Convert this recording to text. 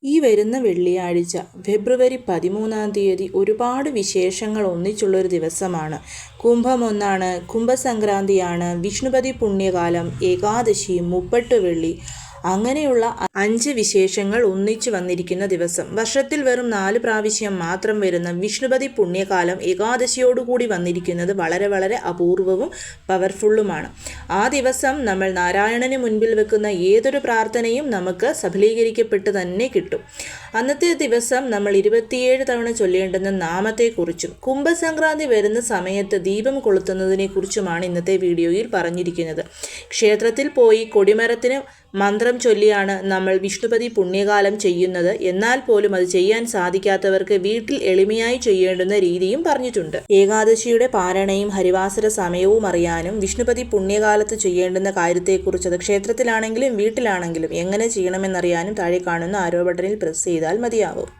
ഈ വരുന്ന വെള്ളിയാഴ്ച ഫെബ്രുവരി 13 ഒരുപാട് വിശേഷങ്ങൾ ഒന്നിച്ചുള്ളൊരു ദിവസമാണ്. കുംഭം 1, കുംഭസംക്രാന്തിയാണ്, വിഷ്ണുപതി പുണ്യകാലം, ഏകാദശി, മുപ്പട്ട് വെള്ളി, അങ്ങനെയുള്ള 5 വിശേഷങ്ങൾ ഒന്നിച്ചു വന്നിരിക്കുന്ന ദിവസം. വർഷത്തിൽ വെറും 4 പ്രാവശ്യം മാത്രം വരുന്ന വിഷ്ണുപതി പുണ്യകാലം ഏകാദശിയോടുകൂടി വന്നിരിക്കുന്നത് വളരെ വളരെ അപൂർവവും പവർഫുള്ളുമാണ്. ആ ദിവസം നമ്മൾ നാരായണന് മുൻപിൽ വെക്കുന്ന ഏതൊരു പ്രാർത്ഥനയും നമുക്ക് സഫലീകരിക്കപ്പെട്ട് തന്നെ കിട്ടും. അന്നത്തെ ദിവസം നമ്മൾ 27 തവണ ചൊല്ലേണ്ടുന്ന നാമത്തെക്കുറിച്ചും കുംഭസംക്രാന്തി വരുന്ന സമയത്ത് ദീപം കൊളുത്തുന്നതിനെ കുറിച്ചുമാണ് ഇന്നത്തെ വീഡിയോയിൽ പറഞ്ഞിരിക്കുന്നത്. ക്ഷേത്രത്തിൽ പോയി കൊടിമരത്തിന് മന്ത്രം ചൊല്ലിയാണ് നമ്മൾ വിഷ്ണുപതി പുണ്യകാലം ചെയ്യുന്നത്. എന്നാൽ പോലും അത് ചെയ്യാൻ സാധിക്കാത്തവർക്ക് വീട്ടിൽ എളിമയായി ചെയ്യേണ്ടുന്ന രീതിയും പറഞ്ഞിട്ടുണ്ട്. ഏകാദശിയുടെ പാരണയും ഹരിവാസര സമയവും അറിയാനും വിഷ്ണുപതി പുണ്യകാലത്ത് ചെയ്യേണ്ടുന്ന കാര്യത്തെക്കുറിച്ച് അത് ക്ഷേത്രത്തിലാണെങ്കിലും വീട്ടിലാണെങ്കിലും എങ്ങനെ ചെയ്യണമെന്നറിയാനും താഴെ കാണുന്ന ആരോ ബട്ടണിൽ പ്രസ് ചെയ്താൽ മതിയാവും.